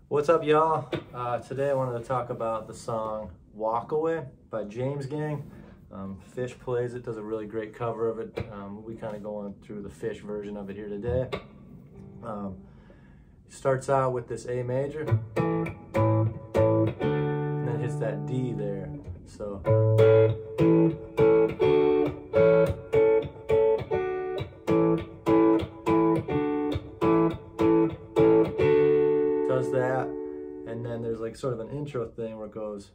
What's up, y'all? Today I wanted to talk about the song Walk Away by James Gang. Phish plays it, does a really great cover of it. We kind of going through the Phish version of it here today. Starts out with this A major, and then hits that D there. So does that, and then there's like sort of an intro thing where it goes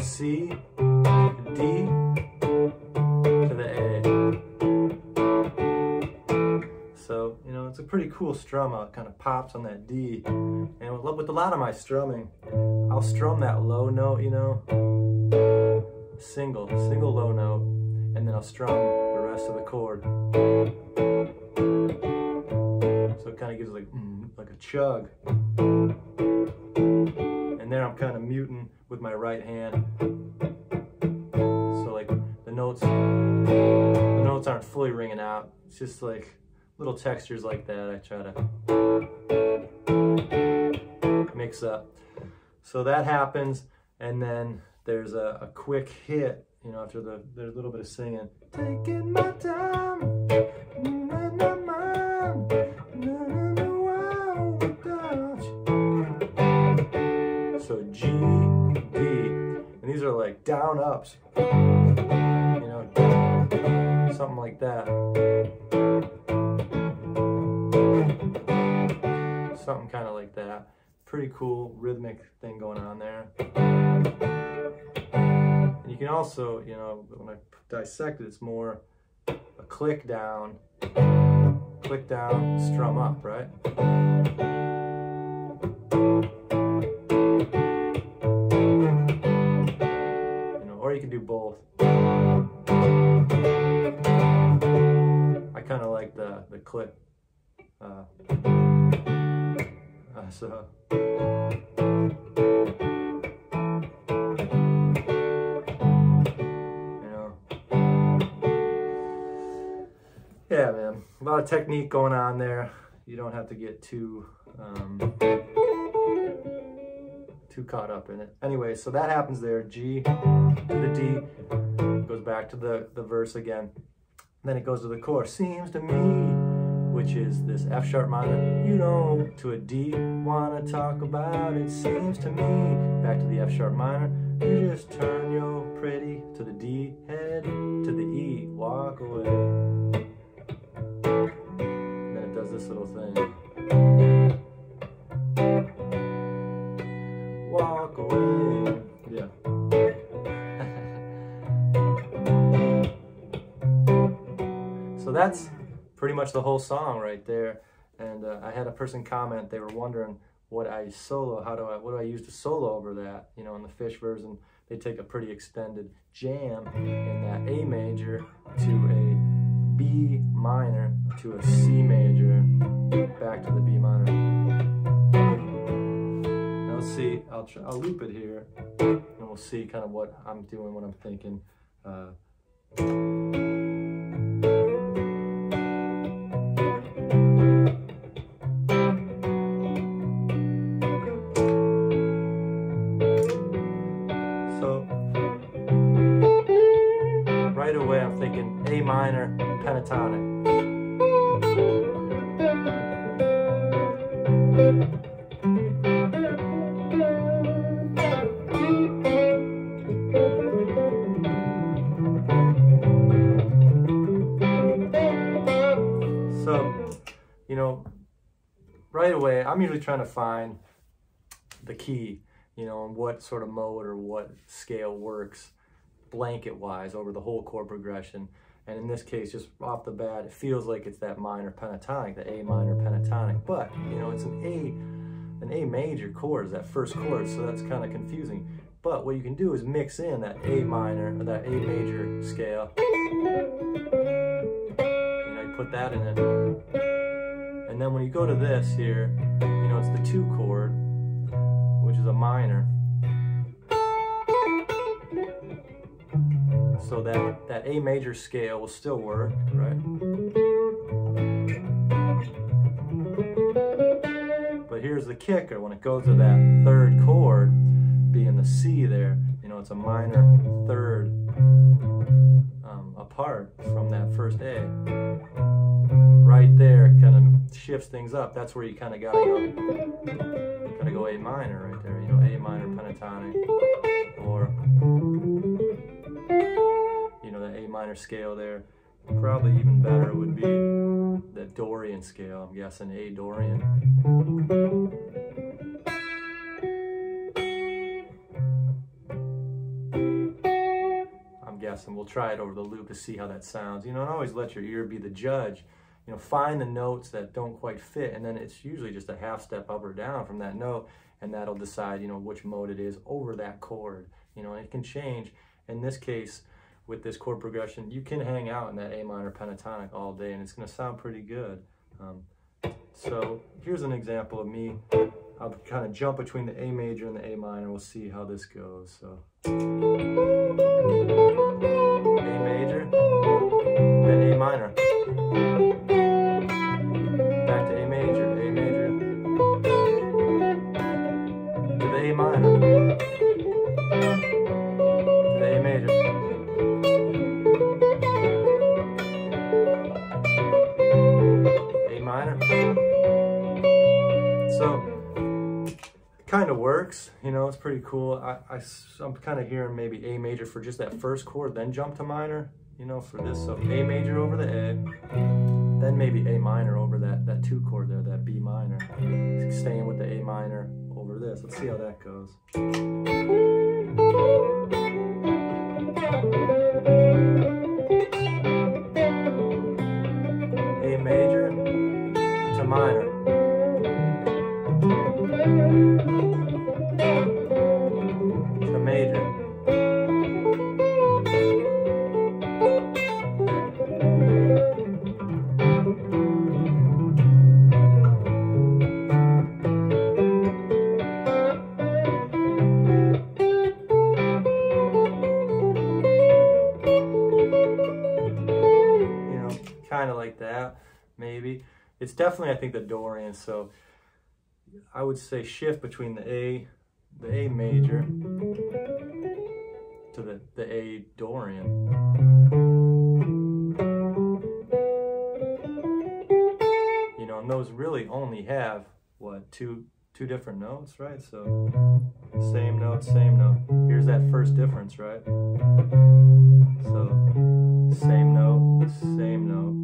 C, D to the A. So, you know, it's a pretty cool strum out. It kind of pops on that D. And with a lot of my strumming, I'll strum that low note, you know, single low note, and then I'll strum the rest of the chord. So it kind of gives like a chug. And there I'm kind of muting with my right hand. So like the notes aren't fully ringing out. It's just like little textures like that I try to mix up. So that happens, and then there's a quick hit, you know, after there's a little bit of singing. Taking my time, so G, D, and these are like down ups, you know, something like that. Something kind of like that. Pretty cool rhythmic thing going on there. And you can also, you know, when I dissect it, it's more a click down, strum up, right? You know, or you can do both. I kind of like the click. So yeah, man, a lot of technique going on there. You don't have to get too caught up in it. Anyway, so that happens there. G to the D, goes back to the verse again. Then it goes to the chorus. Seems to me, which is this F sharp minor, you know, to a D, wanna talk about it, seems to me, back to the F sharp minor, you just turn your pretty, to the D, head, to the E, walk away. And then it does this little thing. Walk away, yeah. So that's pretty much the whole song right there. And I had a person comment, they were wondering what I solo, what do I use to solo over that? You know, in the Phish version, they take a pretty extended jam in that A major to a B minor to a C major, back to the B minor. Now let's see, I'll loop it here, and we'll see kind of what I'm doing, what I'm thinking. Right away I'm thinking A minor pentatonic. So, you know, right away I'm usually trying to find the key, you know, and what sort of mode or what scale works blanket wise over the whole chord progression. And in this case, just off the bat, it feels like it's that minor pentatonic, the A minor pentatonic, but you know, it's an A major chord, is that first chord, so that's kind of confusing. But what you can do is mix in that A minor, or that A major scale. You know, you put that in it. And then when you go to this here, you know, it's the 2 chord, which is a minor. So that A major scale will still work, right? But here's the kicker: when it goes to that 3rd chord, being the C there, you know, it's a minor 3rd apart from that first A. Right there, kind of shifts things up. That's where you kind of gotta go A minor right there. You know, A minor pentatonic, or you know, the A minor scale there. Probably even better would be the Dorian scale. I'm guessing A Dorian. And we'll try it over the loop to see how that sounds. You know, and always let your ear be the judge. You know, find the notes that don't quite fit, and then it's usually just a half step up or down from that note, and that'll decide, you know, which mode it is over that chord. You know, and it can change. In this case, with this chord progression, you can hang out in that A minor pentatonic all day, and it's going to sound pretty good. So here's an example of me. I'll kind of jump between the A major and the A minor. We'll see how this goes. So A major, then A minor, back to A major, to the A minor, to the A major, A minor. So kind of works, you know, it's pretty cool. I'm kind of hearing maybe A major for just that 1st chord, then jump to minor, you know, for this. So A major over the A, then maybe A minor over that 2 chord there, that B minor. Staying with the A minor over this. Let's see how that goes. A major to minor. To major. You know, kind of like that, maybe. It's definitely, I think, the Dorian, so I would say shift between the A major to the A Dorian. You know, and those really only have, what, two different notes, right? So same note, same note. Here's that first difference, right? So same note, same note.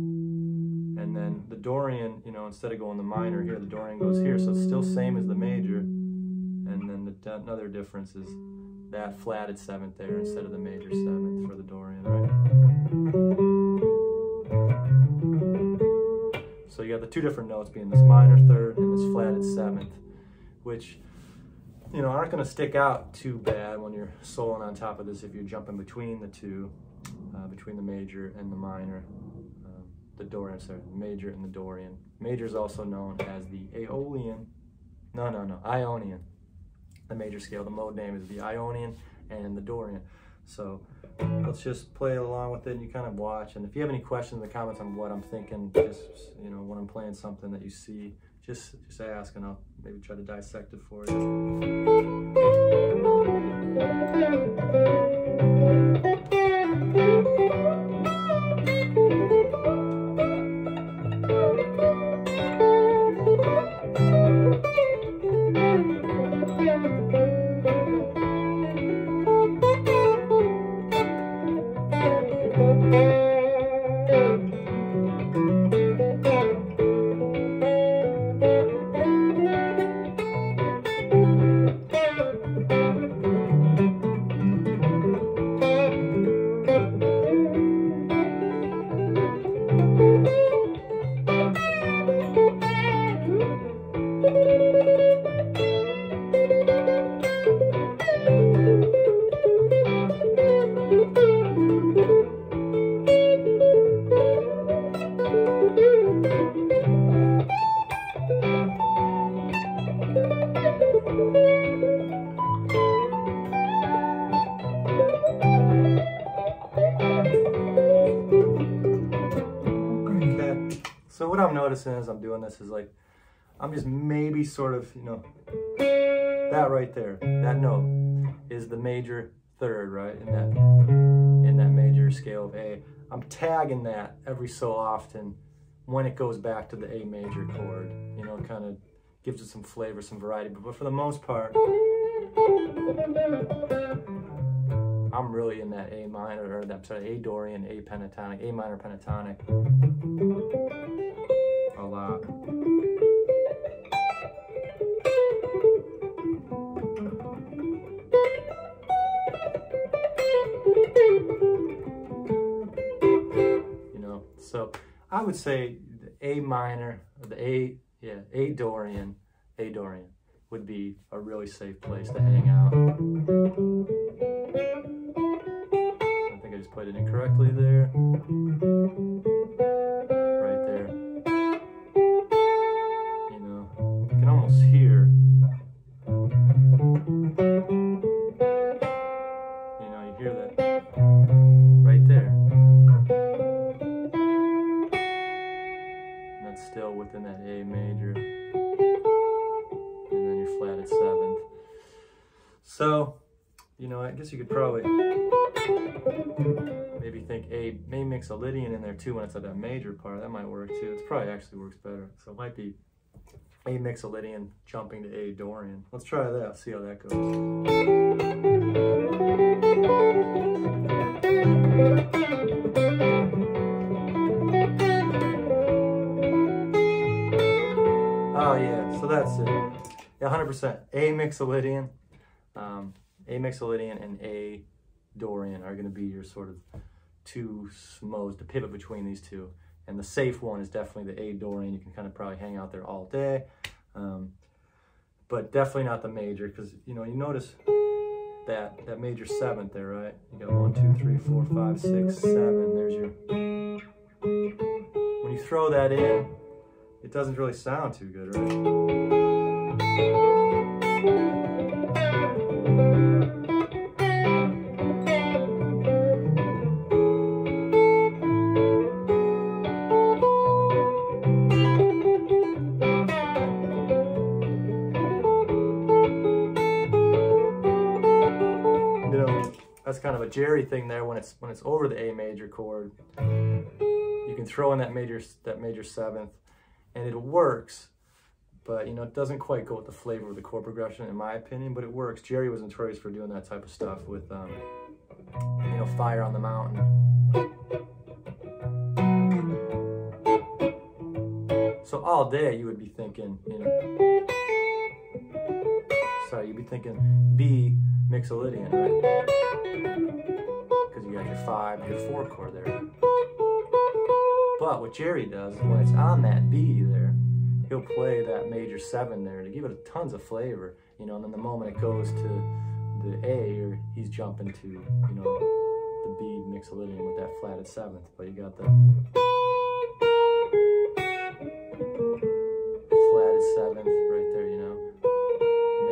And then the Dorian, you know, instead of going the minor here, the Dorian goes here, so it's still same as the major. And then another difference is that flatted 7th there instead of the major 7th for the Dorian, right? So you got the 2 different notes being this minor 3rd and this flatted 7th, which, you know, aren't going to stick out too bad when you're soloing on top of this if you're jumping between the 2, between the major and the minor. The Dorian, sorry, the major and the Dorian. Major is also known as the Ionian. Ionian. The major scale, the mode name is the Ionian and the Dorian. So let's just play along with it and you kind of watch. And if you have any questions in the comments on what I'm thinking, just, you know, when I'm playing something that you see, just ask and I'll maybe try to dissect it for you. I'm noticing as I'm doing this is like, I'm just maybe sort of, you know, that right there, that note is the major third, right, in that major scale of A. I'm tagging that every so often when it goes back to the A major chord, you know, kind of gives it some flavor, some variety, but for the most part, I'm really in that A minor, or that, sorry, A Dorian, A pentatonic, A minor pentatonic a lot. You know, so I would say the A minor, or the A Dorian would be a really safe place to hang out. I think I just played it incorrectly there. Right there. You know, you can almost hear. You know, you hear that right there. And that's still within that A major. And then your flatted seventh. So, you know, I guess you could probably maybe think A mixolydian in there too when it's at that major part. That might work too. It probably actually works better. So it might be A mixolydian jumping to A Dorian. Let's try that, see how that goes. Oh yeah, so that's it. Yeah, 100%. A mixolydian. A mixolydian and A Dorian are going to be your sort of two modes to pivot between these two. And the safe one is definitely the A Dorian. You can kind of probably hang out there all day. But definitely not the major, because, you know, you notice that major seventh there, right? You got 1, 2, 3, 4, 5, 6, 7. There's your... When you throw that in, it doesn't really sound too good, right? That's kind of a Jerry thing there. When it's over the A major chord, you can throw in that major seventh, and it works. But you know, it doesn't quite go with the flavor of the chord progression, in my opinion. But it works. Jerry was notorious for doing that type of stuff with, you know, Fire on the Mountain. So all day you would be thinking, you know, sorry, you'd be thinking B mixolydian, right? Because you got your 5, your 4 chord there. But what Jerry does is when it's on that B there, he'll play that major 7 there to give it tons of flavor, you know, and then the moment it goes to the A, or he's jumping to, you know, the B mixolydian with that flatted 7th. But you got the flatted 7th right there, you know,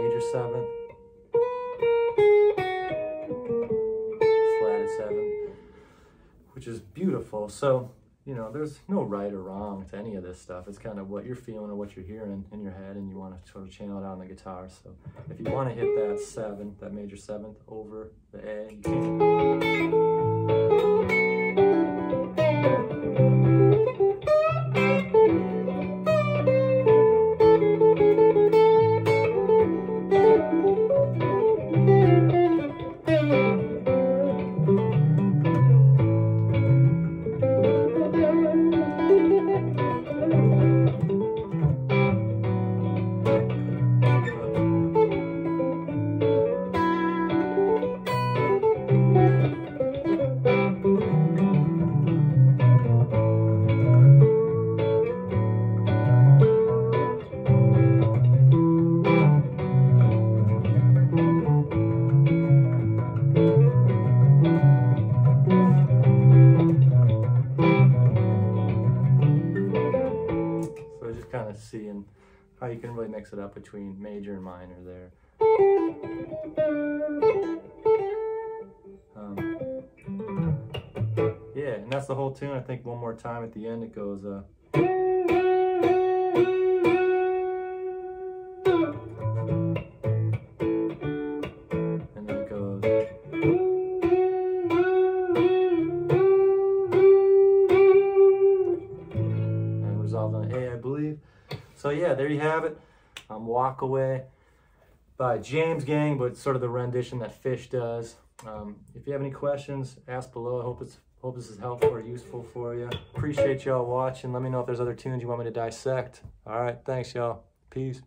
major 7th. Flatted 7th, which is beautiful. So, you know, there's no right or wrong to any of this stuff. It's kind of what you're feeling or what you're hearing in your head, and you want to sort of channel it out on the guitar. So if you want to hit that 7th, that major 7th over the A, you can. Seeing how you can really mix it up between major and minor there. Yeah, and that's the whole tune. I think one more time at the end it goes So yeah, there you have it. Walk Away by James Gang, but sort of the rendition that Phish does. If you have any questions, ask below. I hope this is helpful or useful for you. Appreciate y'all watching. Let me know if there's other tunes you want me to dissect. All right, thanks y'all. Peace.